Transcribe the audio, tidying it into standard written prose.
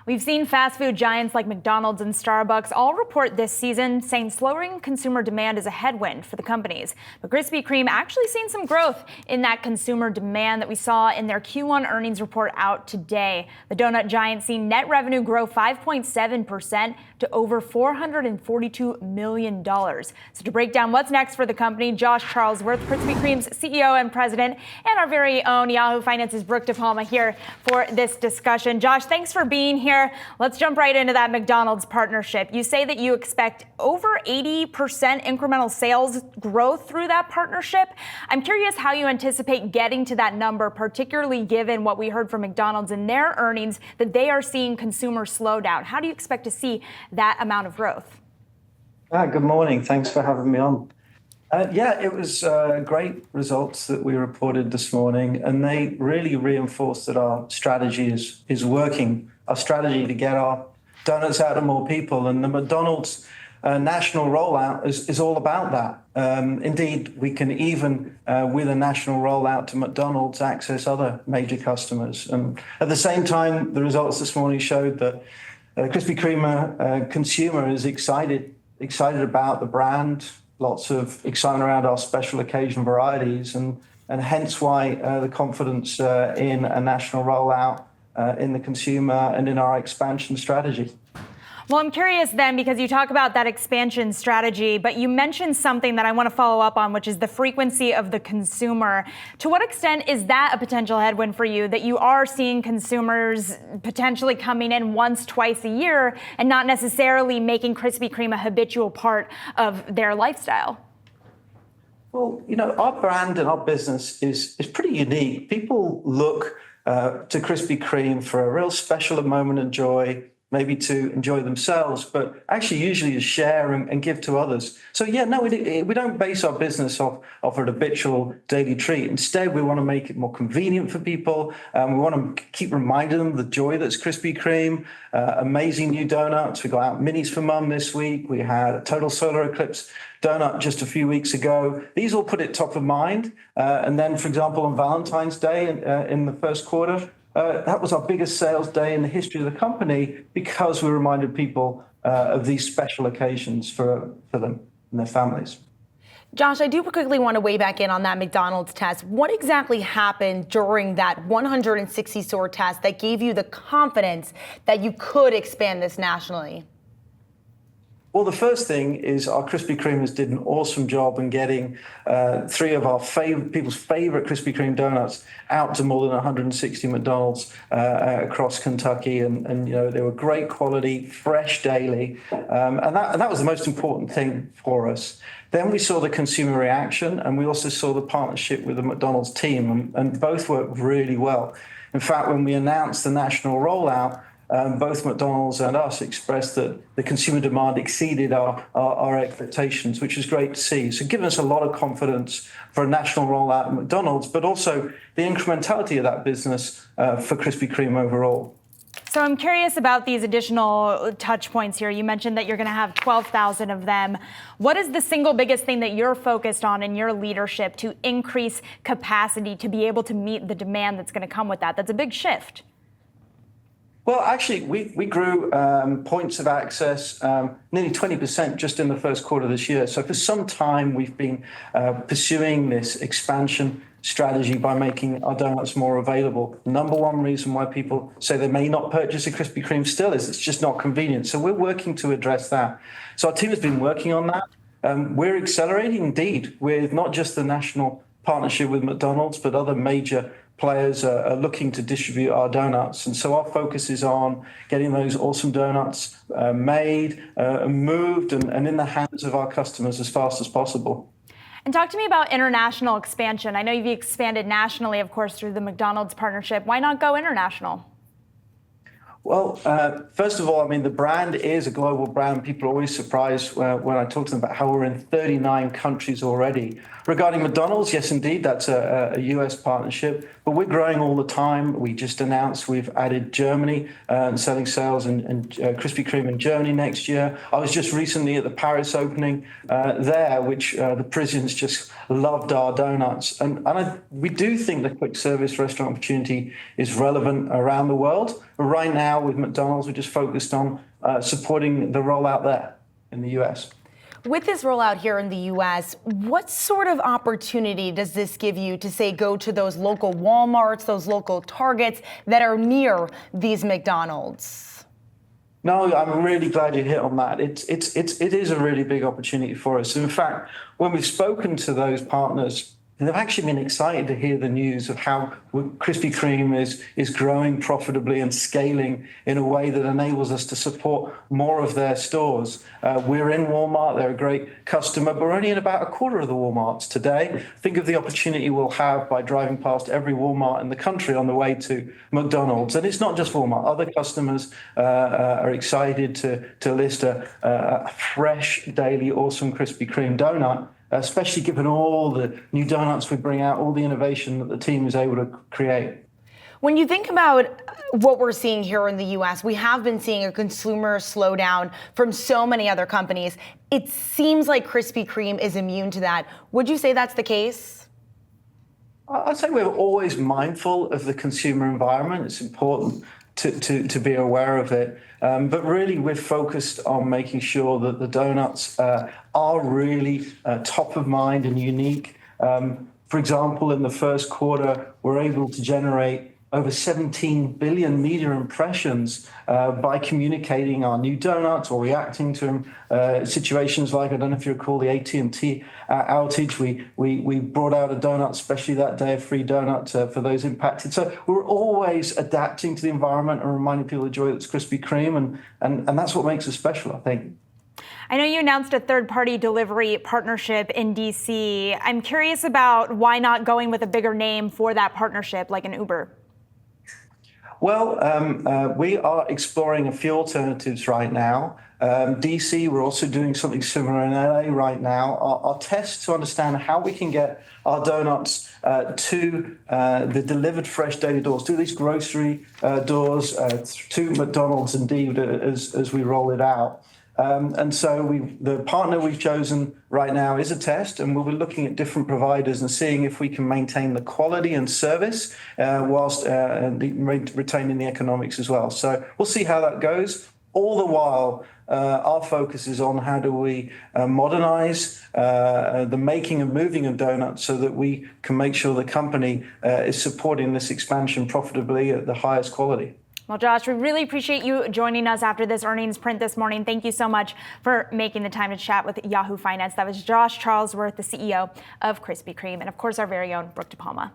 We've seen fast food giants like McDonald's and Starbucks all report this season saying slowing consumer demand is a headwind for the companies. But Krispy Kreme actually seen some growth in that consumer demand that we saw in their Q1 earnings report out today. The donut giant seen net revenue grow 5.7% to over $442 million. So to break down what's next for the company, Josh Charlesworth, Krispy Kreme's CEO and president, and our very own Yahoo Finance's Brooke DiPalma here for this discussion. Josh, thanks for being here. Let's jump right into that McDonald's partnership. You say that you expect over 80% incremental sales growth through that partnership. I'm curious how you anticipate getting to that number, particularly given what we heard from McDonald's in their earnings, that they are seeing consumer slowdown. How do you expect to see that amount of growth? Good morning. Thanks for having me on. It was great results that we reported this morning, and they really reinforced that our strategy is working. Our strategy to get our donuts out to more people, and the McDonald's national rollout is all about that. Indeed, we can even, with a national rollout to McDonald's, access other major customers. And at the same time, the results this morning showed that Krispy Kreme consumer is excited about the brand. Lots of excitement around our special occasion varieties, and hence why the confidence in a national rollout in the consumer and in our expansion strategy. Well, I'm curious then, because you talk about that expansion strategy, but you mentioned something that I want to follow up on, which is the frequency of the consumer. To what extent is that a potential headwind for you, that you are seeing consumers potentially coming in once, twice a year and not necessarily making Krispy Kreme a habitual part of their lifestyle? Well, our brand and our business is pretty unique. People look to Krispy Kreme for a real special moment of joy, maybe to enjoy themselves, but actually usually to share and give to others. So we don't base our business off an habitual daily treat. Instead, we want to make it more convenient for people. We want to keep reminding them the joy that's Krispy Kreme. Amazing new donuts. We got out minis for mum this week. We had a total solar eclipse donut just a few weeks ago. These all put it top of mind. And then, for example, on Valentine's Day in the first quarter, that was our biggest sales day in the history of the company, because we reminded people of these special occasions for them and their families. Josh, I do quickly want to weigh back in on that McDonald's test. What exactly happened during that 160 store test that gave you the confidence that you could expand this nationally? Well, the first thing is our Krispy Kremers did an awesome job in getting three of our people's favorite Krispy Kreme donuts out to more than 160 McDonald's across Kentucky, and they were great quality, fresh daily, and that was the most important thing for us. Then we saw the consumer reaction, and we also saw the partnership with the McDonald's team, and both worked really well. In fact, when we announced the national rollout, both McDonald's and us expressed that the consumer demand exceeded our expectations, which is great to see. So giving us a lot of confidence for a national rollout at McDonald's, but also the incrementality of that business for Krispy Kreme overall. So I'm curious about these additional touch points here. You mentioned that you're going to have 12,000 of them. What is the single biggest thing that you're focused on in your leadership to increase capacity to be able to meet the demand that's going to come with that? That's a big shift. Well, actually, we grew points of access nearly 20% just in the first quarter of this year. So for some time, we've been pursuing this expansion strategy by making our donuts more available. Number one reason why people say they may not purchase a Krispy Kreme still is it's just not convenient. So we're working to address that. So our team has been working on that. We're accelerating, indeed, with not just the national partnership with McDonald's, but other major players are looking to distribute our donuts. And so our focus is on getting those awesome donuts made, moved, and in the hands of our customers as fast as possible. And talk to me about international expansion. I know you've expanded nationally, of course, through the McDonald's partnership. Why not go international? Well, first of all, the brand is a global brand. People are always surprised when I talk to them about how we're in 39 countries already. Regarding McDonald's, yes, indeed, that's a US partnership, but we're growing all the time. We just announced we've added Germany and selling sales and Krispy Kreme in Germany next year. I was just recently at the Paris opening there, which the Parisians just loved our donuts. And we do think the quick service restaurant opportunity is relevant around the world. But right now with McDonald's, we're just focused on supporting the rollout there in the US. With this rollout here in the U.S., what sort of opportunity does this give you to, say, go to those local Walmarts, those local Targets that are near these McDonald's? No, I'm really glad you hit on that. It is a really big opportunity for us. In fact, when we've spoken to those partners, they've actually been excited to hear the news of how Krispy Kreme is growing profitably and scaling in a way that enables us to support more of their stores. We're in Walmart, they're a great customer, but we're only in about a quarter of the Walmarts today. Think of the opportunity we'll have by driving past every Walmart in the country on the way to McDonald's. And it's not just Walmart, other customers are excited to list a fresh, daily, awesome Krispy Kreme donut, especially given all the new donuts we bring out, all the innovation that the team is able to create. When you think about what we're seeing here in the U.S., we have been seeing a consumer slowdown from so many other companies. It seems like Krispy Kreme is immune to that. Would you say that's the case? I'd say we're always mindful of the consumer environment. It's important to be aware of it. But really, we're focused on making sure that the donuts are really top of mind and unique. For example, in the first quarter, we're able to generate over 17 billion media impressions by communicating our new donuts or reacting to them. Situations like, I don't know if you recall the AT&T outage, we brought out a donut, especially that day, a free donut for those impacted. So we're always adapting to the environment and reminding people of the joy that's Krispy Kreme, and that's what makes us special, I think. I know you announced a third-party delivery partnership in D.C. I'm curious about why not going with a bigger name for that partnership, like an Uber? Well, we are exploring a few alternatives right now. DC, we're also doing something similar in LA right now. Our tests to understand how we can get our donuts to the delivered fresh daily doors, to these grocery doors, to McDonald's indeed, as we roll it out. And so the partner we've chosen right now is a test, and we'll be looking at different providers and seeing if we can maintain the quality and service whilst retaining the economics as well. So we'll see how that goes. All the while, our focus is on how do we modernize the making and moving of donuts so that we can make sure the company is supporting this expansion profitably at the highest quality. Well, Josh, we really appreciate you joining us after this earnings print this morning. Thank you so much for making the time to chat with Yahoo Finance. That was Josh Charlesworth, the CEO of Krispy Kreme, and of course, our very own Brooke DiPalma.